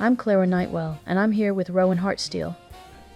I'm Clara Nightwell, and I'm here with Rowan Hartsteele.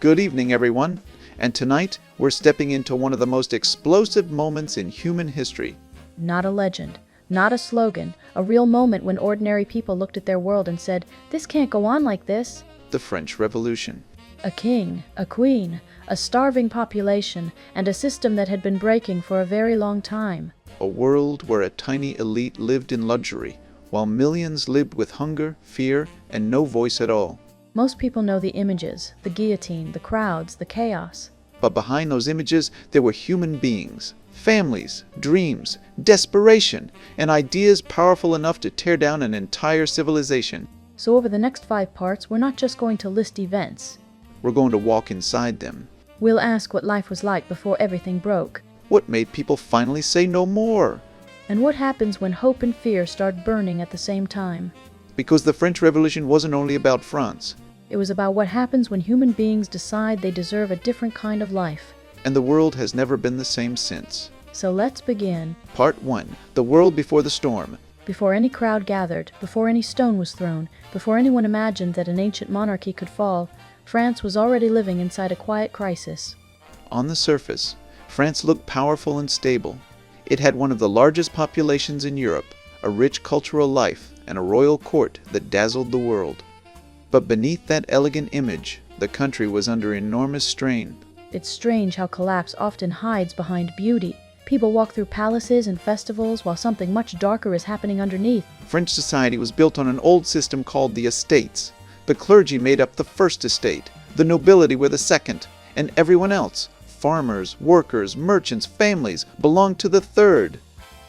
Good evening, everyone. And tonight, we're stepping into one of the most explosive moments in human history. Not a legend, not a slogan, a real moment when ordinary people looked at their world and said, "This can't go on like this." The French Revolution. A king, a queen, a starving population, and a system that had been breaking for a very long time. A world where a tiny elite lived in luxury, while millions lived with hunger, fear, and no voice at all. Most people know the images, the guillotine, the crowds, the chaos. But behind those images, there were human beings, families, dreams, desperation, and ideas powerful enough to tear down an entire civilization. So over the next 5 parts, we're not just going to list events. We're going to walk inside them. We'll ask what life was like before everything broke. What made people finally say no more? And what happens when hope and fear start burning at the same time? Because the French Revolution wasn't only about France. It was about what happens when human beings decide they deserve a different kind of life. And the world has never been the same since. So let's begin. Part 1. The World Before the Storm. Before any crowd gathered, before any stone was thrown, before anyone imagined that an ancient monarchy could fall, France was already living inside a quiet crisis. On the surface, France looked powerful and stable. It had one of the largest populations in Europe, a rich cultural life, and a royal court that dazzled the world. But beneath that elegant image, the country was under enormous strain. It's strange how collapse often hides behind beauty. People walk through palaces and festivals while something much darker is happening underneath. French society was built on an old system called the estates. The clergy made up the first estate, the nobility were the second, and everyone else, farmers, workers, merchants, families, belonged to the third.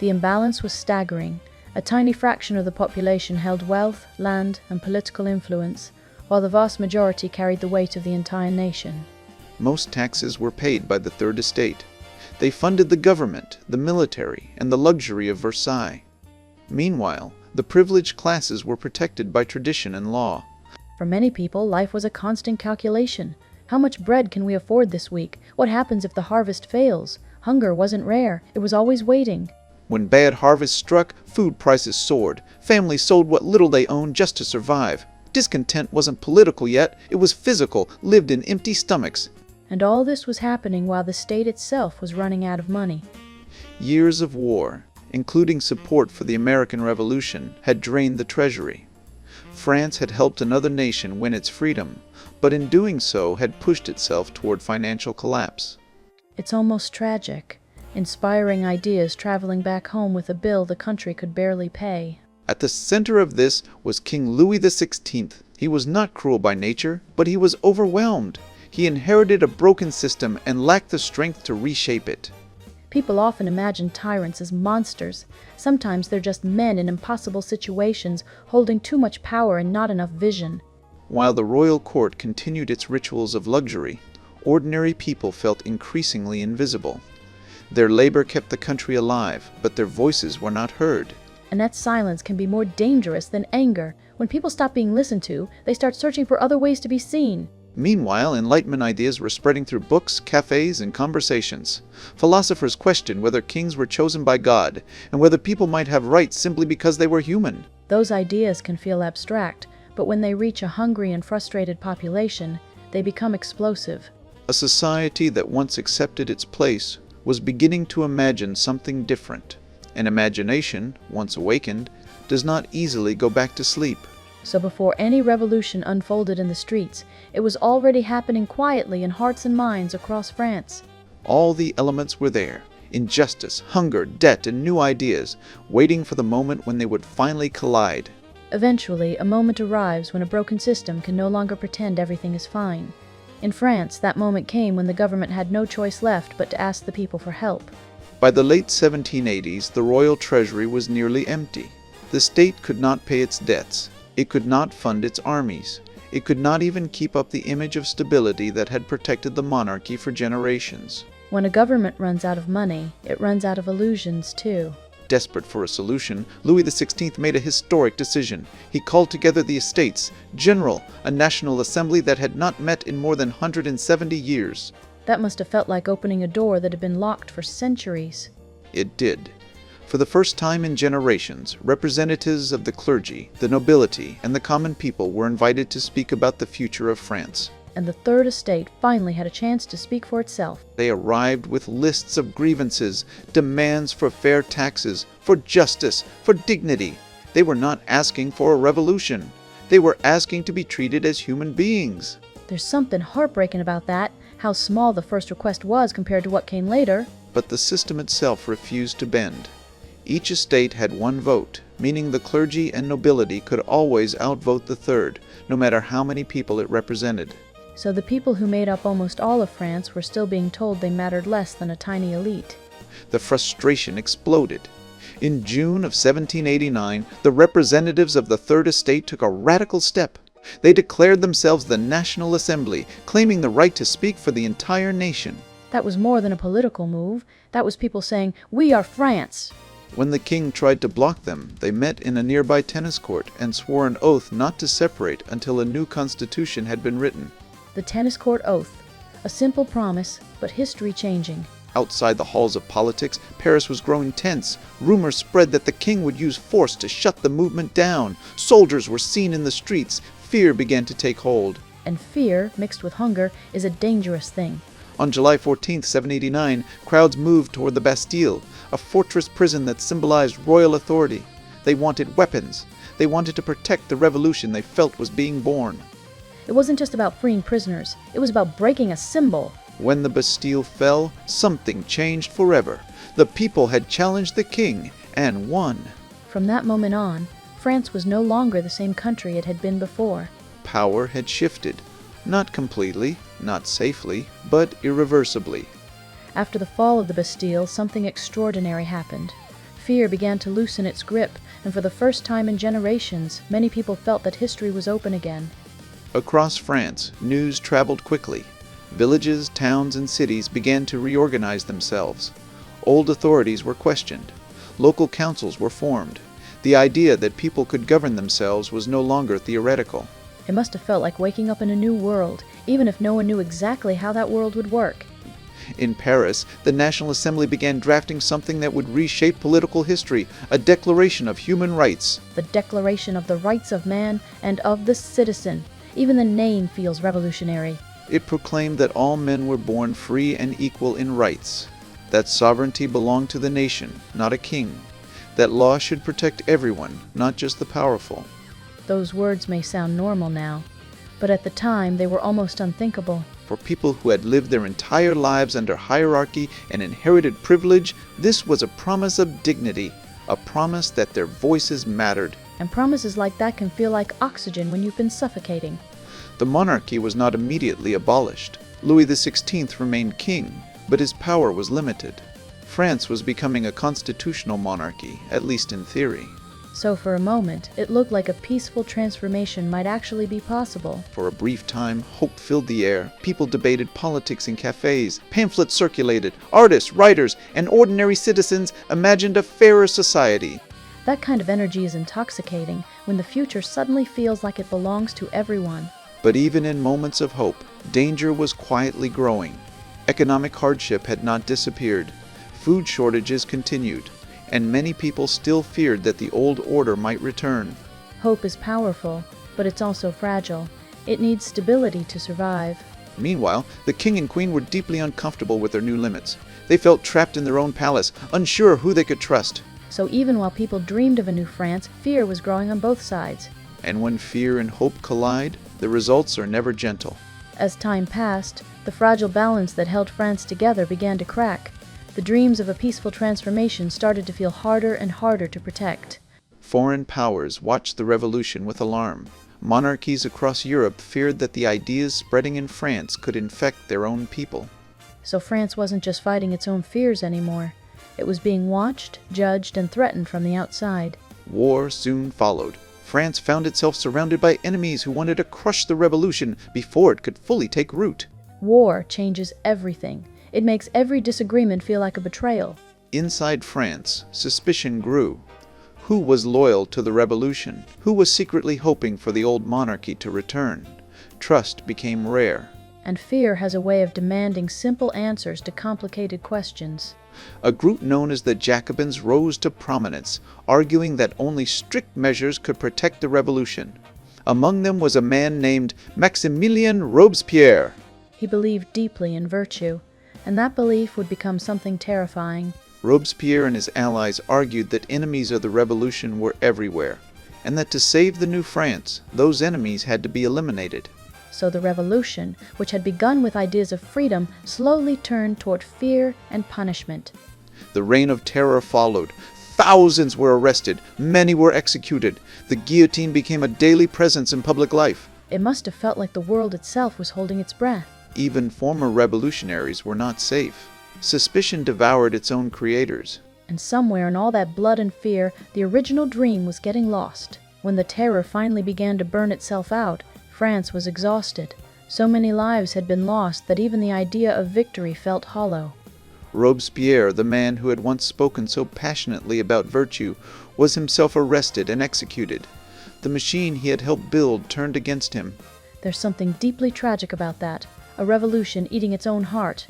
The imbalance was staggering. A tiny fraction of the population held wealth, land, and political influence, while the vast majority carried the weight of the entire nation. Most taxes were paid by the third estate. They funded the government, the military, and the luxury of Versailles. Meanwhile, the privileged classes were protected by tradition and law. For many people, life was a constant calculation. How much bread can we afford this week? What happens if the harvest fails? Hunger wasn't rare. It was always waiting. When bad harvests struck, food prices soared. Families sold what little they owned just to survive. Discontent wasn't political yet, it was physical, lived in empty stomachs. And all this was happening while the state itself was running out of money. Years of war, including support for the American Revolution, had drained the treasury. France had helped another nation win its freedom, but in doing so had pushed itself toward financial collapse. It's almost tragic. Inspiring ideas traveling back home with a bill the country could barely pay. At the center of this was King Louis XVI. He was not cruel by nature, but he was overwhelmed. He inherited a broken system and lacked the strength to reshape it. People often imagine tyrants as monsters. Sometimes they're just men in impossible situations, holding too much power and not enough vision. While the royal court continued its rituals of luxury, ordinary people felt increasingly invisible. Their labor kept the country alive, but their voices were not heard. And that silence can be more dangerous than anger. When people stop being listened to, they start searching for other ways to be seen. Meanwhile, Enlightenment ideas were spreading through books, cafes, and conversations. Philosophers questioned whether kings were chosen by God, and whether people might have rights simply because they were human. Those ideas can feel abstract, but when they reach a hungry and frustrated population, they become explosive. A society that once accepted its place was beginning to imagine something different. And imagination, once awakened, does not easily go back to sleep. So before any revolution unfolded in the streets, it was already happening quietly in hearts and minds across France. All the elements were there: injustice, hunger, debt, and new ideas, waiting for the moment when they would finally collide. Eventually, a moment arrives when a broken system can no longer pretend everything is fine. In France, that moment came when the government had no choice left but to ask the people for help. By the late 1780s, the royal treasury was nearly empty. The state could not pay its debts. It could not fund its armies. It could not even keep up the image of stability that had protected the monarchy for generations. When a government runs out of money, it runs out of illusions too. Desperate for a solution, Louis XVI made a historic decision. He called together the estates, general, a national assembly that had not met in more than 170 years. That must have felt like opening a door that had been locked for centuries. It did. For the first time in generations, representatives of the clergy, the nobility, and the common people were invited to speak about the future of France. And the Third Estate finally had a chance to speak for itself. They arrived with lists of grievances, demands for fair taxes, for justice, for dignity. They were not asking for a revolution. They were asking to be treated as human beings. There's something heartbreaking about that, how small the first request was compared to what came later. But the system itself refused to bend. Each estate had one vote, meaning the clergy and nobility could always outvote the third, no matter how many people it represented. So the people who made up almost all of France were still being told they mattered less than a tiny elite. The frustration exploded. In June of 1789, the representatives of the Third Estate took a radical step. They declared themselves the National Assembly, claiming the right to speak for the entire nation. That was more than a political move. That was people saying, "We are France." When the king tried to block them, they met in a nearby tennis court and swore an oath not to separate until a new constitution had been written. The tennis court oath. A simple promise, but history-changing. Outside the halls of politics, Paris was growing tense. Rumors spread that the king would use force to shut the movement down. Soldiers were seen in the streets. Fear began to take hold. And fear, mixed with hunger, is a dangerous thing. On July 14, 1789, crowds moved toward the Bastille, a fortress prison that symbolized royal authority. They wanted weapons. They wanted to protect the revolution they felt was being born. It wasn't just about freeing prisoners. It was about breaking a symbol. When the Bastille fell, something changed forever. The people had challenged the king and won. From that moment on, France was no longer the same country it had been before. Power had shifted. Not completely, not safely, but irreversibly. After the fall of the Bastille, something extraordinary happened. Fear began to loosen its grip, and for the first time in generations, many people felt that history was open again. Across France, news traveled quickly. Villages, towns, and cities began to reorganize themselves. Old authorities were questioned. Local councils were formed. The idea that people could govern themselves was no longer theoretical. It must have felt like waking up in a new world, even if no one knew exactly how that world would work. In Paris, the National Assembly began drafting something that would reshape political history, a Declaration of Human Rights. The Declaration of the Rights of Man and of the Citizen. Even the name feels revolutionary. It proclaimed that all men were born free and equal in rights, that sovereignty belonged to the nation, not a king, that law should protect everyone, not just the powerful. Those words may sound normal now, but at the time they were almost unthinkable. For people who had lived their entire lives under hierarchy and inherited privilege, this was a promise of dignity, a promise that their voices mattered. And promises like that can feel like oxygen when you've been suffocating. The monarchy was not immediately abolished. Louis XVI remained king, but his power was limited. France was becoming a constitutional monarchy, at least in theory. So for a moment, it looked like a peaceful transformation might actually be possible. For a brief time, hope filled the air. People debated politics in cafes, pamphlets circulated, artists, writers, and ordinary citizens imagined a fairer society. That kind of energy is intoxicating when the future suddenly feels like it belongs to everyone. But even in moments of hope, danger was quietly growing. Economic hardship had not disappeared. Food shortages continued, and many people still feared that the old order might return. Hope is powerful, but it's also fragile. It needs stability to survive. Meanwhile, the king and queen were deeply uncomfortable with their new limits. They felt trapped in their own palace, unsure who they could trust. So even while people dreamed of a new France, fear was growing on both sides. And when fear and hope collide, the results are never gentle. As time passed, the fragile balance that held France together began to crack. The dreams of a peaceful transformation started to feel harder and harder to protect. Foreign powers watched the revolution with alarm. Monarchies across Europe feared that the ideas spreading in France could infect their own people. So France wasn't just fighting its own fears anymore. It was being watched, judged, and threatened from the outside. War soon followed. France found itself surrounded by enemies who wanted to crush the revolution before it could fully take root. War changes everything. It makes every disagreement feel like a betrayal. Inside France, suspicion grew. Who was loyal to the revolution? Who was secretly hoping for the old monarchy to return? Trust became rare. and fear has a way of demanding simple answers to complicated questions. A group known as the Jacobins rose to prominence, arguing that only strict measures could protect the revolution. Among them was a man named Maximilien Robespierre. He believed deeply in virtue, and that belief would become something terrifying. Robespierre and his allies argued that enemies of the revolution were everywhere, and that to save the new France, those enemies had to be eliminated. So the revolution, which had begun with ideas of freedom, slowly turned toward fear and punishment. The reign of terror followed. Thousands were arrested, many were executed. The guillotine became a daily presence in public life. It must have felt like the world itself was holding its breath. Even former revolutionaries were not safe. Suspicion devoured its own creators. And somewhere in all that blood and fear, the original dream was getting lost. When the terror finally began to burn itself out, France was exhausted. So many lives had been lost that even the idea of victory felt hollow. Robespierre, the man who had once spoken so passionately about virtue, was himself arrested and executed. The machine he had helped build turned against him. There's something deeply tragic about that, a revolution eating its own heart.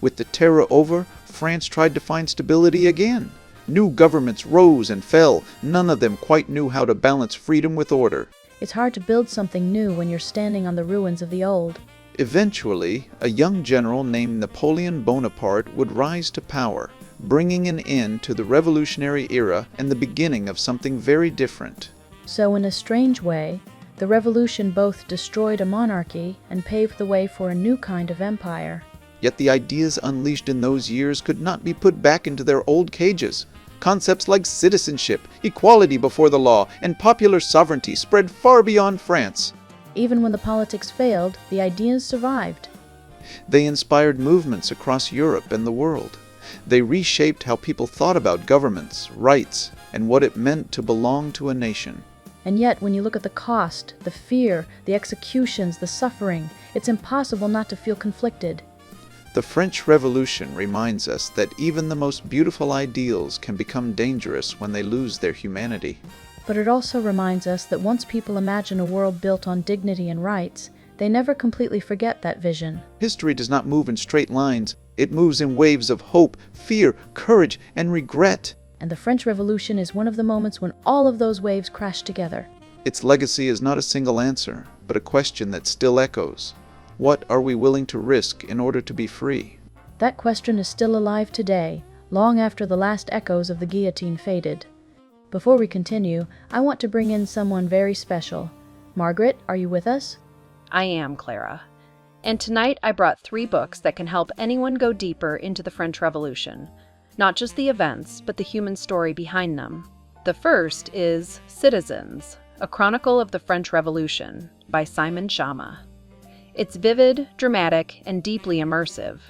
With the terror over, France tried to find stability again. New governments rose and fell. None of them quite knew how to balance freedom with order. It's hard to build something new when you're standing on the ruins of the old. Eventually, a young general named Napoleon Bonaparte would rise to power, bringing an end to the revolutionary era and the beginning of something very different. So in a strange way, the revolution both destroyed a monarchy and paved the way for a new kind of empire. Yet the ideas unleashed in those years could not be put back into their old cages. Concepts like citizenship, equality before the law, and popular sovereignty spread far beyond France. Even when the politics failed, the ideas survived. They inspired movements across Europe and the world. They reshaped how people thought about governments, rights, and what it meant to belong to a nation. And yet, when you look at the cost, the fear, the executions, the suffering, it's impossible not to feel conflicted. The French Revolution reminds us that even the most beautiful ideals can become dangerous when they lose their humanity. But it also reminds us that once people imagine a world built on dignity and rights, they never completely forget that vision. History does not move in straight lines. It moves in waves of hope, fear, courage, and regret. And the French Revolution is one of the moments when all of those waves crash together. Its legacy is not a single answer, but a question that still echoes. What are we willing to risk in order to be free? That question is still alive today, long after the last echoes of the guillotine faded. Before we continue, I want to bring in someone very special. Margaret, are you with us? I am, Clara. And tonight I brought 3 books that can help anyone go deeper into the French Revolution. Not just the events, but the human story behind them. The first is Citizens, A Chronicle of the French Revolution by Simon Schama. It's vivid, dramatic, and deeply immersive.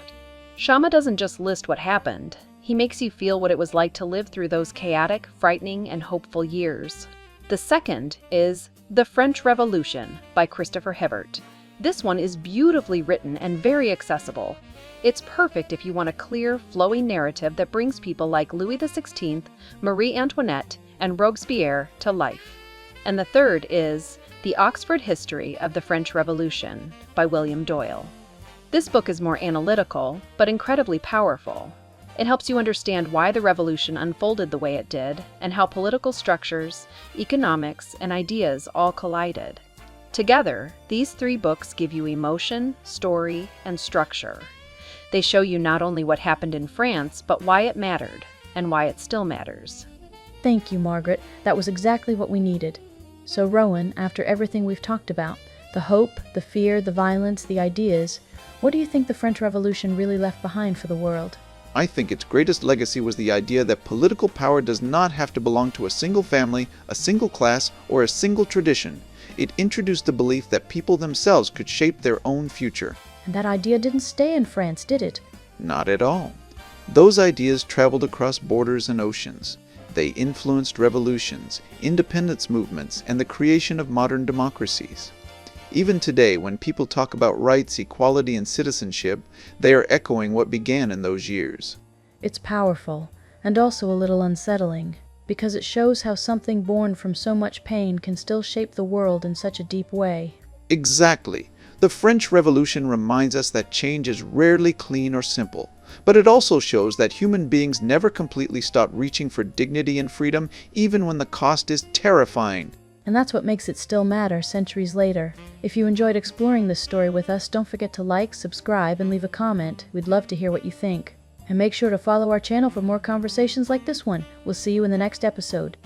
Schama doesn't just list what happened. He makes you feel what it was like to live through those chaotic, frightening, and hopeful years. The second is The French Revolution by Christopher Hebert. This one is beautifully written and very accessible. It's perfect if you want a clear, flowing narrative that brings people like Louis XVI, Marie Antoinette, and Robespierre to life. And the third is The Oxford History of the French Revolution by William Doyle. This book is more analytical, but incredibly powerful. It helps you understand why the revolution unfolded the way it did, and how political structures, economics, and ideas all collided. Together, these 3 books give you emotion, story, and structure. They show you not only what happened in France, but why it mattered, and why it still matters. Thank you, Margaret. That was exactly what we needed. So Rowan, after everything we've talked about, the hope, the fear, the violence, the ideas, what do you think the French Revolution really left behind for the world? I think its greatest legacy was the idea that political power does not have to belong to a single family, a single class, or a single tradition. It introduced the belief that people themselves could shape their own future. And that idea didn't stay in France, did it? Not at all. Those ideas traveled across borders and oceans. They influenced revolutions, independence movements, and the creation of modern democracies. Even today, when people talk about rights, equality, and citizenship, they are echoing what began in those years. It's powerful, and also a little unsettling, because it shows how something born from so much pain can still shape the world in such a deep way. Exactly. The French Revolution reminds us that change is rarely clean or simple, but it also shows that human beings never completely stop reaching for dignity and freedom, even when the cost is terrifying. And that's what makes it still matter centuries later. If you enjoyed exploring this story with us, don't forget to like, subscribe, and leave a comment. We'd love to hear what you think. And make sure to follow our channel for more conversations like this one. We'll see you in the next episode.